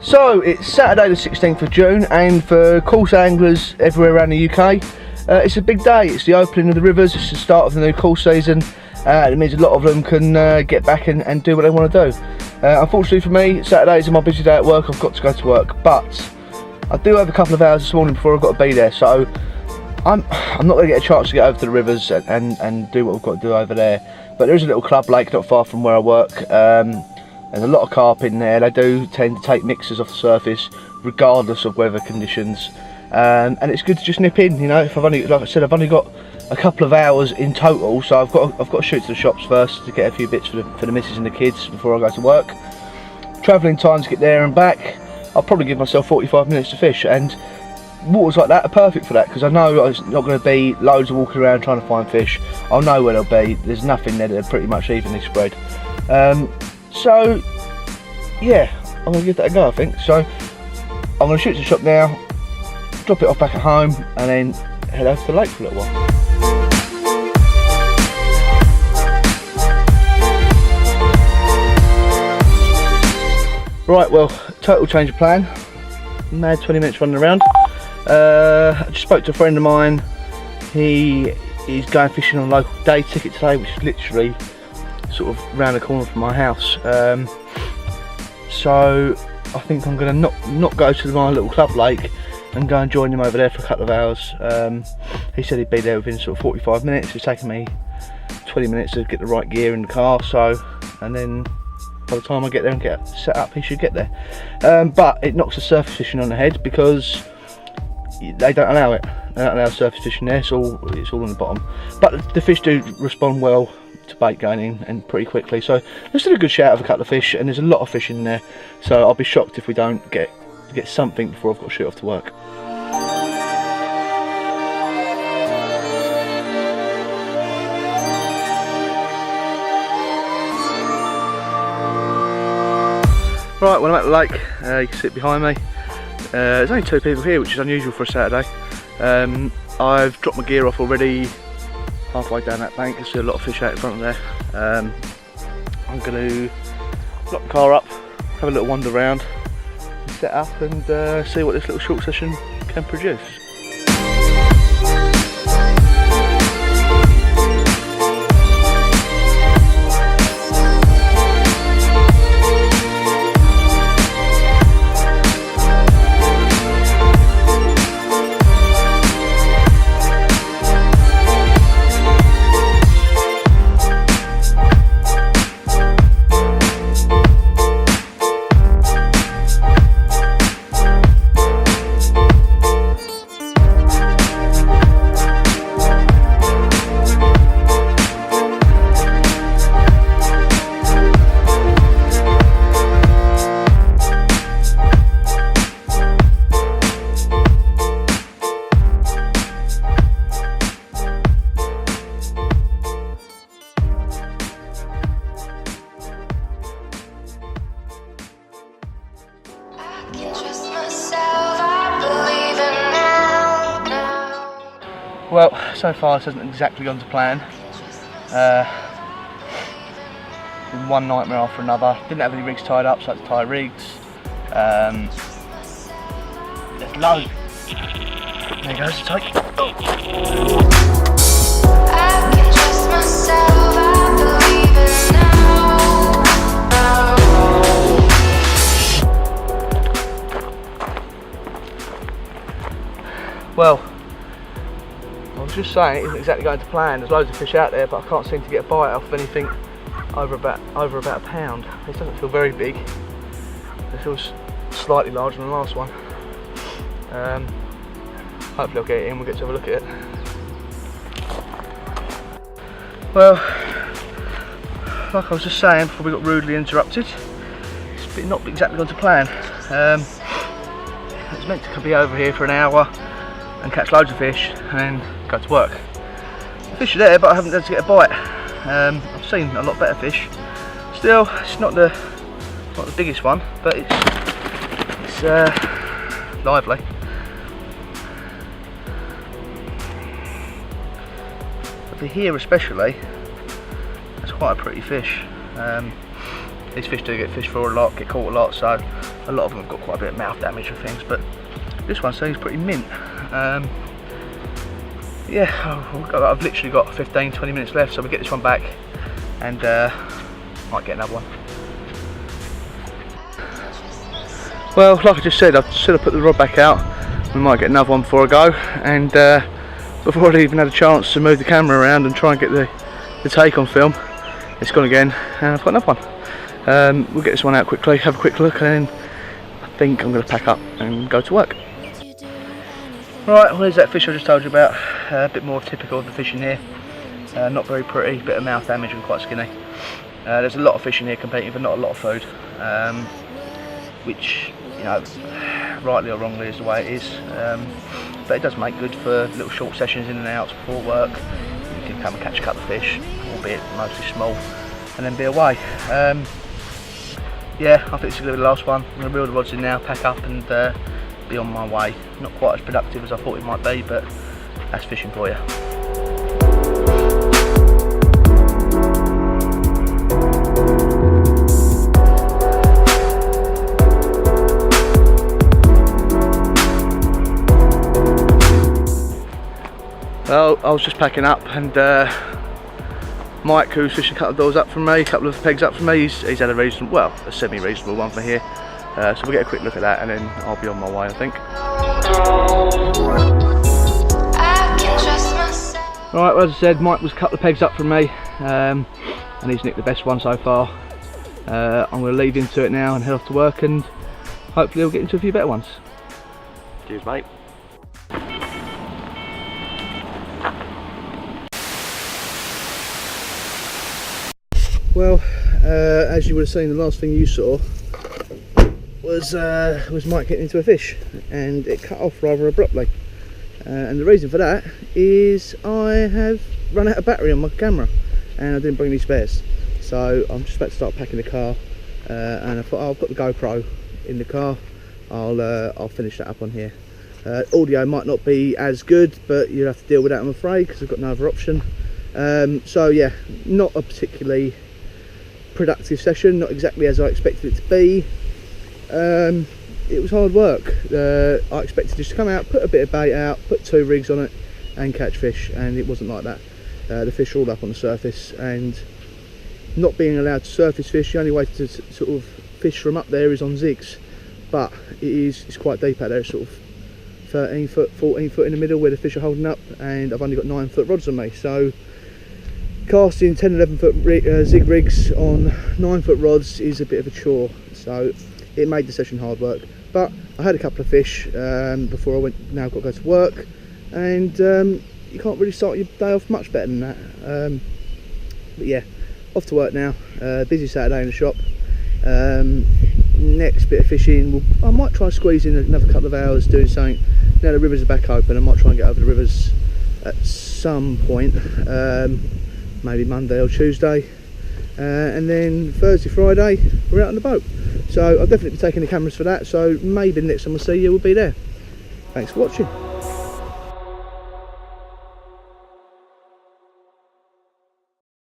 So it's Saturday the 16th of June, and for course anglers everywhere around the UK, it's a big day. It's the opening of the rivers, it's the start of the new course season. It means a lot of them can get back and do what they want to do. Unfortunately for me, Saturdays are my busy day at work. I've got to go to work, but I do have a couple of hours this morning before I've got to be there, so I'm not going to get a chance to get over to the rivers and do what we've got to do over there. But there is a little club lake not far from where I work. There's a lot of carp in there. They do tend to take mixers off the surface regardless of weather conditions, and it's good to just nip in. You know, if I've only, like I said, I've only got a couple of hours in total, so I've got to shoot to the shops first to get a few bits for the missus and the kids before I go to work. Travelling time to get there and back, I'll probably give myself 45 minutes to fish, and waters like that are perfect for that, because I know it's not going to be loads of walking around trying to find fish. I'll know where they'll be. There's nothing there, they're pretty much evenly spread. So yeah, I'm going to give that a go, I think. So I'm going to shoot to the shop now, drop it off back at home, and then head over to the lake for a little while. Right, well, total change of plan. Mad 20 minutes running around. I just spoke to a friend of mine. He is going fishing on a local day ticket today, which is literally sort of round the corner from my house. So I think I'm going to not go to my little club lake and go and join him over there for a couple of hours. He said he'd be there within sort of 45 minutes. It's taken me 20 minutes to get the right gear in the car, so, and then by the time I get there and get set up, he should get there. But it knocks the surface fishing on the head, because they don't allow it. They don't allow surface fishing there, so it's all on the bottom. But the fish do respond well to bait going in, and pretty quickly. So there's still a good shout of a couple of fish, and there's a lot of fish in there. So I'll be shocked if we don't get something before I've got to shoot off to work. Right, well, I'm at the lake. You can see it behind me. There's only 2 people here, which is unusual for a Saturday. I've dropped my gear off already halfway down that bank. I see a lot of fish out in front of there. I'm going to lock the car up, have a little wander around, set up, and see what this little short session can produce. Well, so far this hasn't exactly gone to plan. Been one nightmare after another. Didn't have any rigs tied up, so I had to tie rigs. There's loads. There goes the take. Well, I was just saying it isn't exactly going to plan. There's loads of fish out there, but I can't seem to get a bite off anything over about a pound. This doesn't feel very big. It feels slightly larger than the last one. Hopefully I'll get it in. We'll get to have a look at it. Well, like I was just saying before we got rudely interrupted, it's not exactly gone to plan. It's meant to be over here for an hour and catch loads of fish and then go to work. The fish are there, but I haven't been able to get a bite. I've seen a lot better fish. Still, it's not the biggest one, but it's lively. But the here especially, that's quite a pretty fish. these fish do get fished for a lot, get caught a lot, so a lot of them have got quite a bit of mouth damage and things, but this one seems pretty mint. Yeah, I've literally got 15-20 minutes left, so we'll get this one back and might get another one. Well, like I just said, I should have put the rod back out. We might get another one before I go, and before I'd even had a chance to move the camera around and try and get the take on film, it's gone again, and I've got another one. We'll get this one out quickly, have a quick look, and then I think I'm going to pack up and go to work. Right, well, there's that fish I just told you about. A bit more typical of the fish in here. Not very pretty, bit of mouth damage and quite skinny. There's a lot of fish in here competing for not a lot of food, which, you know, rightly or wrongly is the way it is. But it does make good for little short sessions in and out before work. You can come and catch a couple of fish, albeit mostly small, and then be away. Yeah, I think this is going to be the last one. I'm going to reel the rods in now, pack up and be on my way. Not quite as productive as I thought it might be, but that's fishing for you. Well, I was just packing up, and Mike, who's fishing a couple of doors up from me, a couple of pegs up from me, he's had a reasonable, well, a semi-reasonable one for here. So we'll get a quick look at that, and then I'll be on my way, I think. Alright, well, as I said, Mike was a couple of pegs up from me, and he's nicked the best one so far. I'm going to leave him to it now and head off to work, and hopefully he'll get into a few better ones. Cheers, mate. Well, as you would have seen, the last thing you saw was Mike getting into a fish, and it cut off rather abruptly. And the reason for that is I have run out of battery on my camera, and I didn't bring any spares. So I'm just about to start packing the car, and I thought, oh, I've got the GoPro in the car. I'll finish that up on here. Audio might not be as good, but you'll have to deal with that, I'm afraid, because I've got no other option. So yeah, not a particularly productive session, not exactly as I expected it to be. It was hard work. I expected just to come out, put a bit of bait out, put 2 rigs on it and catch fish, and it wasn't like that. The fish are all up on the surface, and not being allowed to surface fish, the only way to sort of fish from up there is on zigs, but it's quite deep out there. It's sort of 13 foot, 14 foot in the middle where the fish are holding up, and I've only got 9 foot rods on me, so casting 10, 11 foot zig rigs on 9 foot rods is a bit of a chore, so it made the session hard work. But I had a couple of fish before I went. Now I've got to go to work, and you can't really start your day off much better than that. But yeah, off to work now. Busy Saturday in the shop. Next bit of fishing, I might try to squeeze in another couple of hours doing something. Now the rivers are back open, I might try and get over the rivers at some point. Maybe Monday or Tuesday, and then Thursday, Friday we're out on the boat. So I'll definitely be taking the cameras for that, so maybe the next time I see you will be there. Thanks for watching.